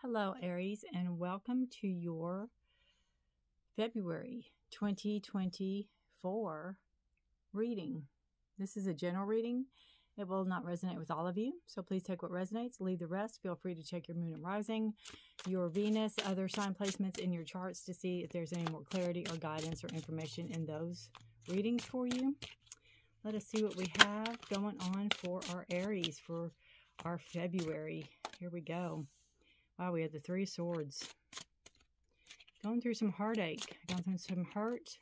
Hello, Aries, and welcome to your February 2024 reading. This is a general reading. It will not resonate with all of you, so please take what resonates, leave the rest. Feel free to check your moon and rising, your Venus, other sign placements in your charts to see if there's any more clarity or guidance or information in those readings for you. Let us see what we have going on for our Aries for our February. Here we go. Wow, we have the Three of Swords. Going through some heartache, going through some hurt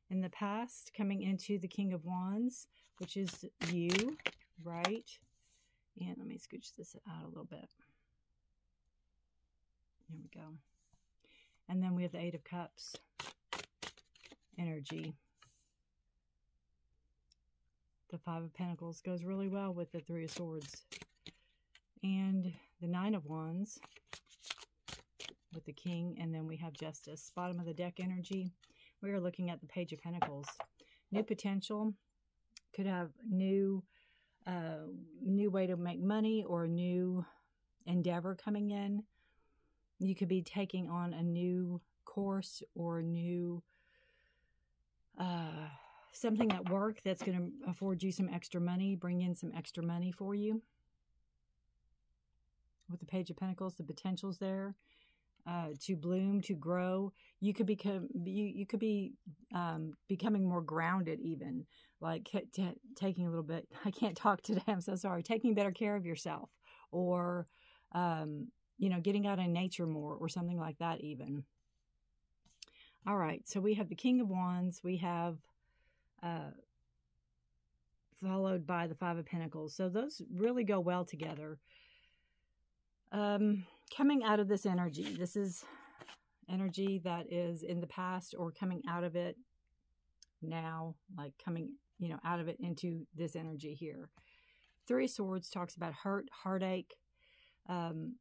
in the past, coming into the King of Wands, which is you, right? And let me scooch this out a little bit. There we go. And then we have the Eight of Cups energy. The Five of Pentacles goes really well with the Three of Swords. And the Nine of Wands with the King, and then we have Justice. Bottom of the deck energy, we are looking at the Page of Pentacles. New potential, could have new way to make money or a new endeavor coming in. You could be taking on a new course or a new something at work that's going to afford you some extra money, bring in some extra money for you. With the Page of Pentacles, the potential's there to bloom, to grow. You could become, you could be becoming more grounded, even like taking a little bit. I can't talk today. I'm so sorry. Taking better care of yourself, or you know, getting out in nature more, or something like that, even. All right. So we have the King of Wands. We have followed by the Five of Pentacles. So those really go well together. Coming out of this energy, this is energy that is in the past or coming out of it now, like coming, you know, out of it into this energy here. Three of Swords talks about hurt, heartache. You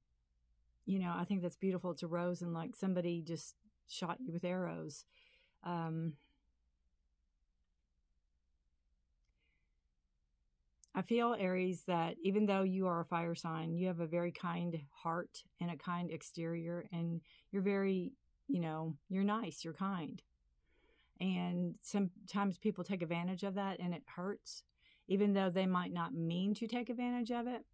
know, I think that's beautiful. It's a rose, and like somebody just shot you with arrows. I feel, Aries, that even though you are a fire sign, you have a very kind heart and a kind exterior, and you're very, you know, you're nice, you're kind. And sometimes people take advantage of that, and it hurts, even though they might not mean to take advantage of it.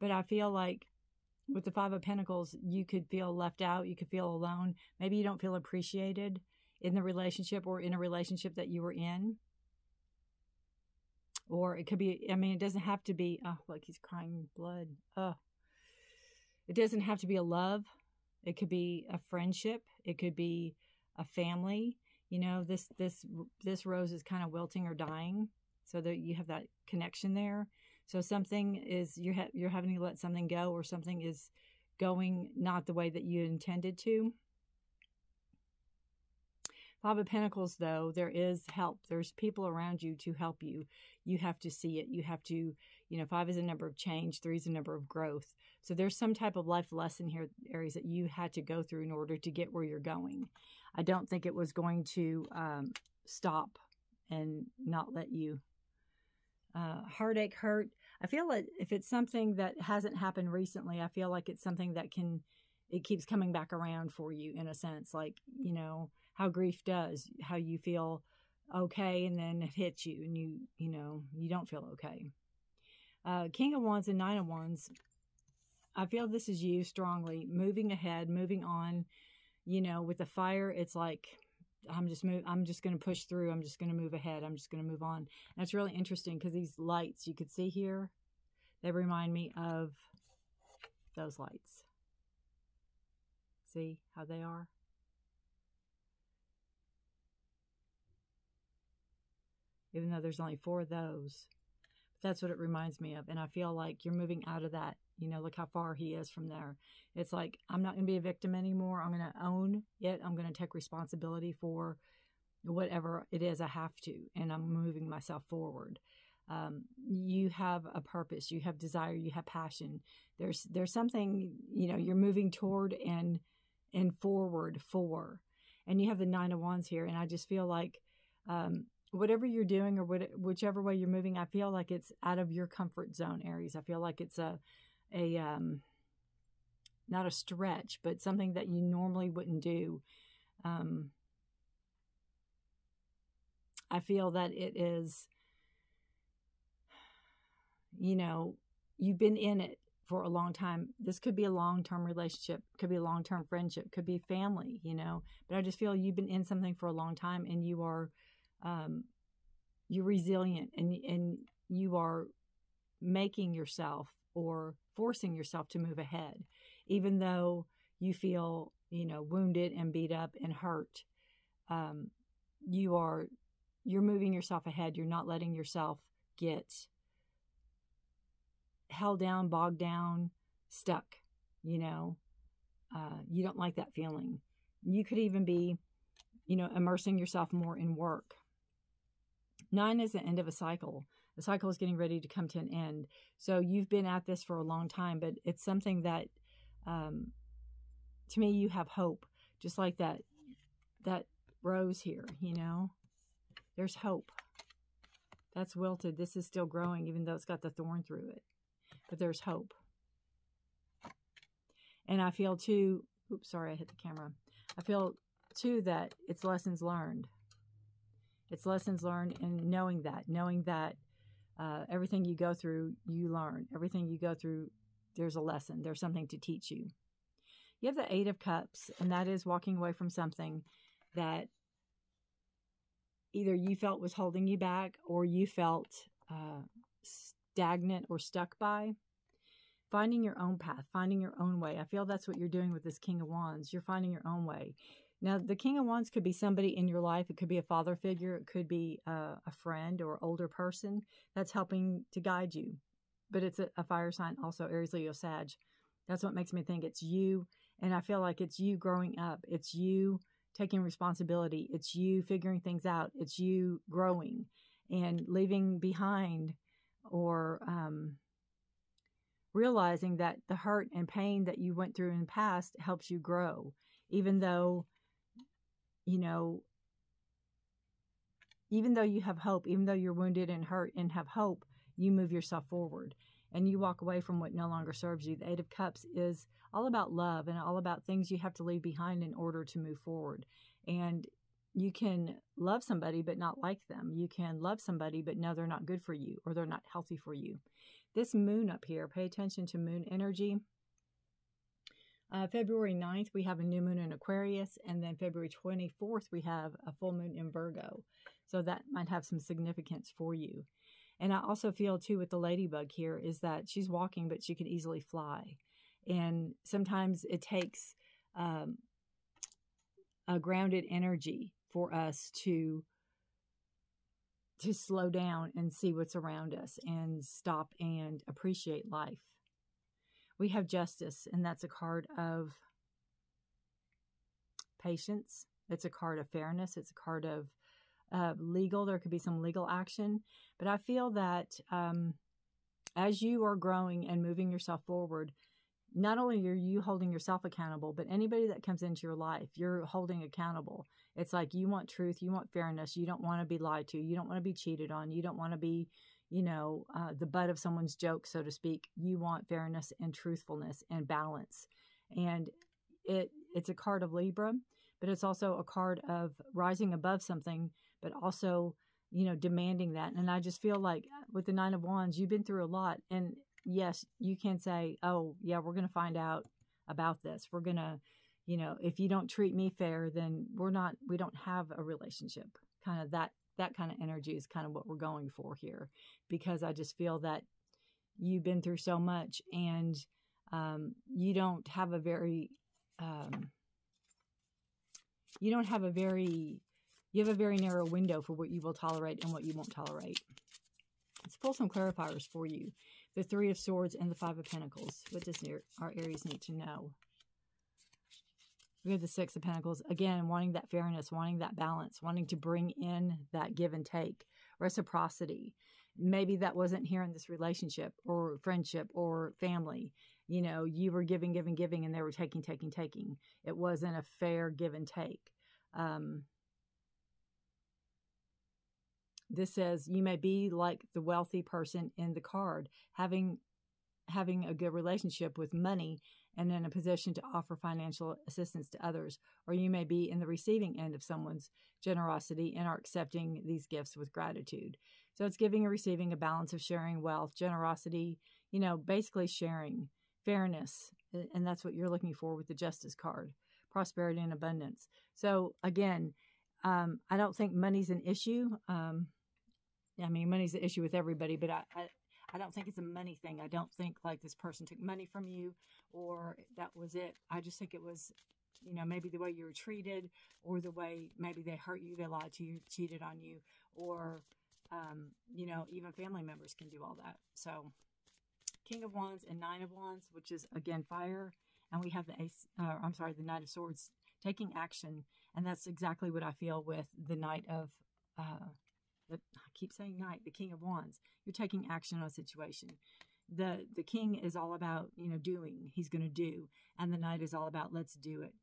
But I feel like with the Five of Pentacles, you could feel left out, you could feel alone. Maybe you don't feel appreciated in the relationship or in a relationship that you were in. Or it could be, I mean, it doesn't have to be, oh, look, he's crying blood. Oh. It doesn't have to be a love. It could be a friendship. It could be a family. You know, this rose is kind of wilting or dying, so that you have that connection there. So something is, you're having to let something go, or something is going not the way that you intended to. Five of Pentacles, though, there is help. There's people around you to help you. You have to see it. You have to, you know, 5 is a number of change. 3 is a number of growth. So there's some type of life lesson here, Aries, that you had to go through in order to get where you're going. I don't think it was going to stop and not let you. Heartache, hurt. I feel like if it's something that hasn't happened recently, I feel like it's something that it keeps coming back around for you, in a sense. Like, you know, how grief does, how you feel okay, and then it hits you, and you know, you don't feel okay. King of Wands and Nine of Wands, I feel this is you strongly, moving ahead, moving on. You know, with the fire, it's like, I'm just going to push through. I'm just going to move ahead. I'm just going to move on. And it's really interesting because these lights you could see here, they remind me of those lights. See how they are? Even though there's only 4 of those. But that's what it reminds me of. And I feel like you're moving out of that. You know, look how far he is from there. It's like, I'm not going to be a victim anymore. I'm going to own it. I'm going to take responsibility for whatever it is I have to. And I'm moving myself forward. You have a purpose. You have desire. You have passion. There's something, you know, you're moving toward and forward for. And you have the Nine of Wands here. And I just feel like whatever you're doing, or whichever way you're moving, I feel like it's out of your comfort zone, Aries. I feel like it's not a stretch, but something that you normally wouldn't do. I feel that it is, you know, you've been in it for a long time. This could be a long-term relationship, could be a long-term friendship, could be family, you know, but I just feel you've been in something for a long time, and you are, you're resilient, and you are making yourself or forcing yourself to move ahead, even though you feel, you know, wounded and beat up and hurt. You're moving yourself ahead. You're not letting yourself get held down, bogged down, stuck, you know. You don't like that feeling. You could even be, you know, immersing yourself more in work. 9 is the end of a cycle. The cycle is getting ready to come to an end. So you've been at this for a long time, but it's something that, to me, you have hope. Just like that rose here, you know, there's hope. That's wilted. This is still growing, even though it's got the thorn through it. But there's hope. And I feel too, oops, sorry, I hit the camera. I feel too that it's lessons learned. It's lessons learned, and knowing that everything you go through, you learn. Everything you go through, there's a lesson. There's something to teach you. You have the 8 of Cups, and that is walking away from something that either you felt was holding you back, or you felt stagnant or stuck by. Finding your own path, finding your own way. I feel that's what you're doing with this King of Wands. You're finding your own way. Now, the King of Wands could be somebody in your life. It could be a father figure. It could be a friend or older person that's helping to guide you. But it's a fire sign also, Aries, Leo, Sag. That's what makes me think it's you. And I feel like it's you growing up. It's you taking responsibility. It's you figuring things out. It's you growing and leaving behind, or realizing that the hurt and pain that you went through in the past helps you grow. Even though, you know, even though you have hope, even though you're wounded and hurt and have hope, you move yourself forward and you walk away from what no longer serves you. The 8 of Cups is all about love and all about things you have to leave behind in order to move forward. And you can love somebody but not like them. You can love somebody but know they're not good for you, or they're not healthy for you. This moon up here, pay attention to moon energy. February 9th, we have a new moon in Aquarius, and then February 24th, we have a full moon in Virgo. So that might have some significance for you. And I also feel, too, with the ladybug here, is that she's walking, but she could easily fly. And sometimes it takes a grounded energy for us to slow down and see what's around us and stop and appreciate life. We have Justice, and that's a card of patience. It's a card of fairness. It's a card of legal. There could be some legal action. But I feel that as you are growing and moving yourself forward, not only are you holding yourself accountable, but anybody that comes into your life, you're holding accountable. It's like you want truth, you want fairness, you don't want to be lied to, you don't want to be cheated on, you don't want to be, you know, the butt of someone's joke, so to speak. You want fairness and truthfulness and balance. And it's a card of Libra, but it's also a card of rising above something, but also, you know, demanding that. And I just feel like with the 9 of Wands, you've been through a lot. And yes, you can say, oh, yeah, we're going to find out about this. We're going to, you know, if you don't treat me fair, then we don't have a relationship. Kind of that kind of energy is kind of what we're going for here, because I just feel that you've been through so much, and you have a very narrow window for what you will tolerate and what you won't tolerate. Let's pull some clarifiers for you. The 3 of Swords and the 5 of Pentacles. What does our Aries need to know? We have the 6 of Pentacles. Again, wanting that fairness, wanting that balance, wanting to bring in that give and take, reciprocity. Maybe that wasn't here in this relationship or friendship or family. You know, you were giving, and they were taking. It wasn't a fair give and take. This says you may be like the wealthy person in the card, having having a good relationship with money and in a position to offer financial assistance to others, or you may be in the receiving end of someone's generosity and are accepting these gifts with gratitude. So it's giving and receiving, a balance of sharing wealth, generosity, basically sharing, fairness, and that's what you're looking for with the Justice card, prosperity and abundance. So again, I don't think money's an issue. Money's an issue with everybody, but I don't think it's a money thing. I don't think like this person took money from you or that was it. I just think it was, maybe the way you were treated, or the way maybe they hurt you, they lied to you, cheated on you, or, even family members can do all that. So King of Wands and Nine of Wands, which is again fire. And we have the Knight of Swords, taking action. And that's exactly what I feel with the Knight of, I keep saying Knight, the King of Wands. You're taking action on a situation. The King is all about, doing. He's going to do. And the Knight is all about, let's do it.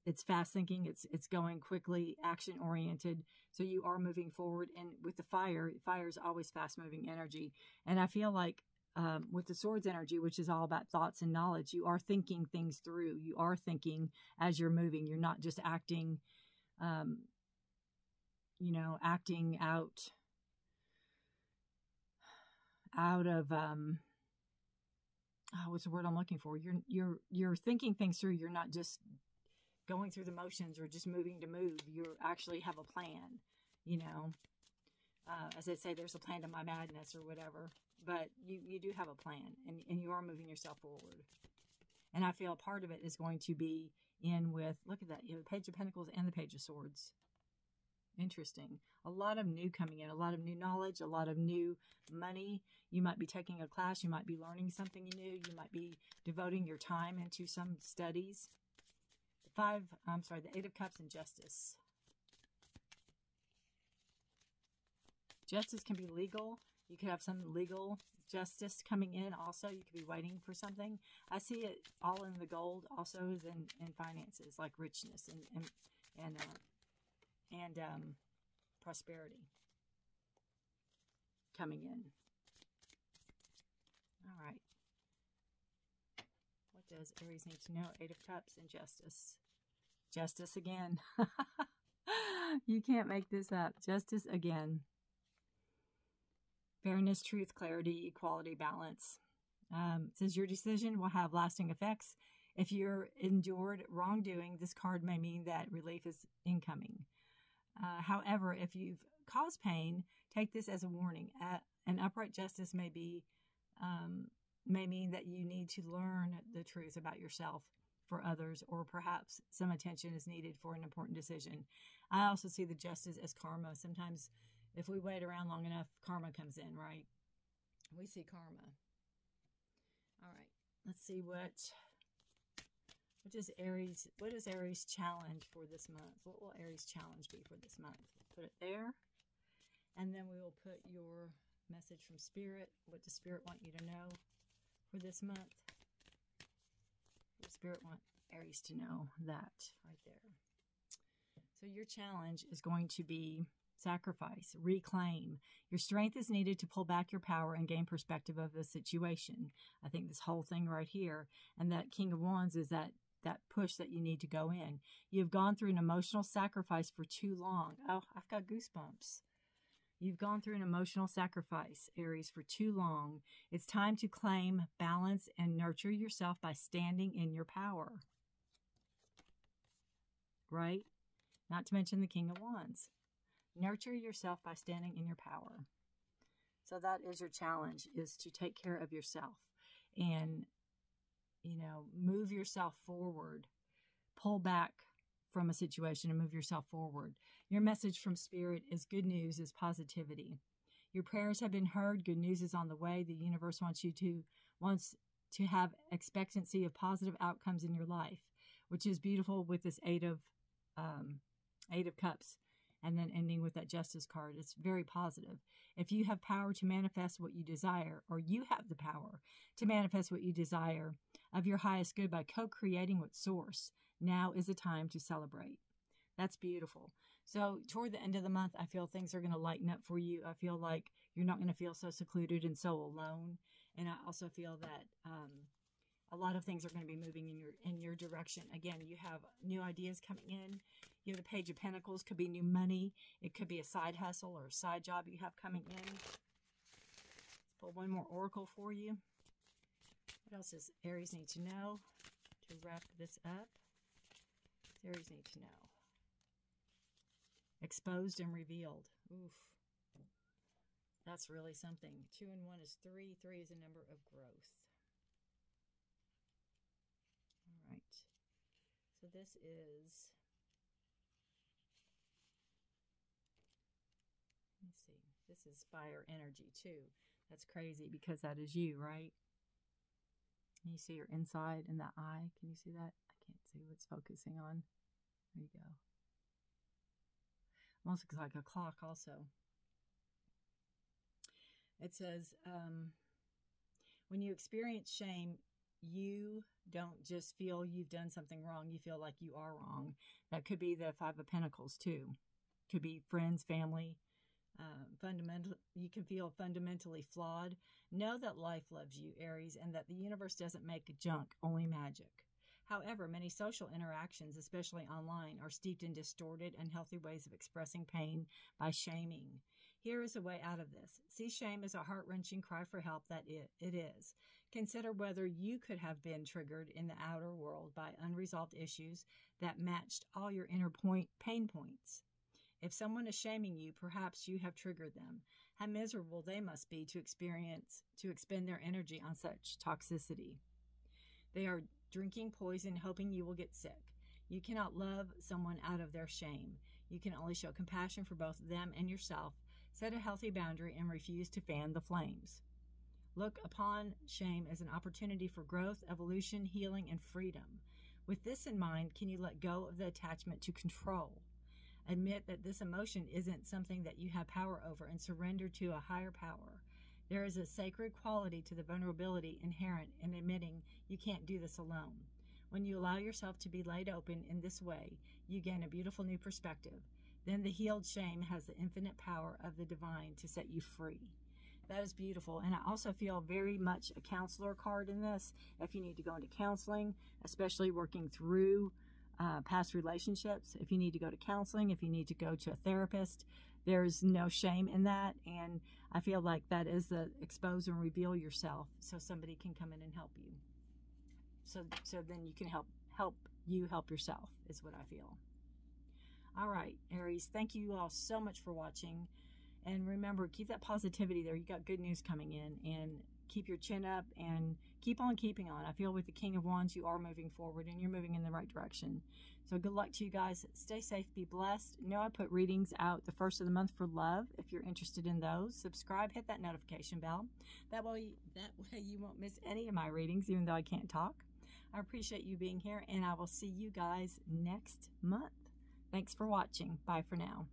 It's fast thinking. It's going quickly, action oriented. So you are moving forward. And with the fire is always fast moving energy. And I feel like with the Swords energy, which is all about thoughts and knowledge, you are thinking things through. You are thinking as you're moving. You're not just acting, acting out of, what's the word I'm looking for? You're thinking things through. You're not just going through the motions or just moving to move. You actually have a plan, as they say, there's a plan to my madness or whatever, but you do have a plan, and you are moving yourself forward. And I feel a part of it is going to be in with, look at that, you have the Page of Pentacles and the Page of Swords. Interesting. A lot of new coming in, a lot of new knowledge, a lot of new money. You might be taking a class. You might be learning something new. You might be devoting your time into some studies. The Eight of Cups and Justice. Justice can be legal. You could have some legal justice coming in also. You could be waiting for something. I see it all in the gold also is in finances, like richness and prosperity coming in. All right. What does Aries need to know? Eight of Cups and Justice. Justice again. You can't make this up. Justice again. Fairness, truth, clarity, equality, balance. It says your decision will have lasting effects. If you're endured wrongdoing, this card may mean that relief is incoming. However, if you've caused pain, take this as a warning. An upright justice may mean that you need to learn the truth about yourself for others, or perhaps some attention is needed for an important decision. I also see the justice as karma. Sometimes if we wait around long enough, karma comes in, right? We see karma. All right, let's see what is Aries. What is Aries challenge for this month? What will Aries challenge be for this month? Put it there. And then we will put your message from Spirit. What does Spirit want you to know for this month? What does Spirit want Aries to know? That right there. So your challenge is going to be sacrifice, reclaim. Your strength is needed to pull back your power and gain perspective of the situation. I think this whole thing right here, and that King of Wands is that push that you need to go in. You've gone through an emotional sacrifice for too long. Oh, I've got goosebumps. You've gone through an emotional sacrifice, Aries, for too long. It's time to claim, balance, and nurture yourself by standing in your power. Right? Not to mention the King of Wands. Nurture yourself by standing in your power. So that is your challenge, is to take care of yourself and, move yourself forward. Pull back from a situation and move yourself forward. Your message from Spirit is good news, is positivity. Your prayers have been heard. Good news is on the way. The universe wants to have expectancy of positive outcomes in your life, which is beautiful with this Eight of Cups. And then ending with that Justice card. It's very positive. If you have power to manifest what you desire, or you have the power to manifest what you desire of your highest good by co-creating with Source, now is the time to celebrate. That's beautiful. So toward the end of the month, I feel things are going to lighten up for you. I feel like you're not going to feel so secluded and so alone. And I also feel that a lot of things are going to be moving in your direction. Again, you have new ideas coming in. You have the Page of Pentacles. Could be new money. It could be a side hustle or a side job you have coming in. Let's pull one more oracle for you. What else does Aries need to know to wrap this up? What does Aries need to know? Exposed and revealed. Oof. That's really something. 2 and 1 is 3. 3 is a number of growth. All right. So this is, let me see. This is fire energy too. That's crazy because that is you, right? Can you see your inside in the eye? Can you see that? I can't see what it's focusing on. There you go. Almost looks like a clock also. It says, when you experience shame, you don't just feel you've done something wrong. You feel like you are wrong. That could be the 5 of Pentacles too. Could be friends, family. You can feel fundamentally flawed. Know that life loves you, Aries, and that the universe doesn't make junk, only magic. However, many social interactions, especially online, are steeped in distorted, unhealthy ways of expressing pain by shaming. Here is a way out of this. See shame as a heart-wrenching cry for help that it is. Consider whether you could have been triggered in the outer world by unresolved issues that matched all your inner pain points. If someone is shaming you, perhaps you have triggered them. How miserable they must be to expend their energy on such toxicity. They are drinking poison, hoping you will get sick. You cannot love someone out of their shame. You can only show compassion for both them and yourself. Set a healthy boundary and refuse to fan the flames. Look upon shame as an opportunity for growth, evolution, healing, and freedom. With this in mind, can you let go of the attachment to control? Admit that this emotion isn't something that you have power over and surrender to a higher power. There is a sacred quality to the vulnerability inherent in admitting you can't do this alone. When you allow yourself to be laid open in this way, you gain a beautiful new perspective. Then the healed shame has the infinite power of the divine to set you free. That is beautiful. And I also feel very much a counselor card in this. If you need to go into counseling, especially working through past relationships, if you need to go to counseling, if you need to go to a therapist, there's no shame in that. And I feel like that is the expose and reveal yourself so somebody can come in and help you. So then you can help yourself is what I feel. All right, Aries, thank you all so much for watching. And remember, keep that positivity there. You got good news coming in, and keep your chin up and keep on keeping on. I feel with the King of Wands, you are moving forward and you're moving in the right direction. So good luck to you guys. Stay safe, be blessed. Know I put readings out the first of the month for love. If you're interested in those, subscribe, hit that notification bell. That way you won't miss any of my readings, even though I can't talk. I appreciate you being here, and I will see you guys next month. Thanks for watching. Bye for now.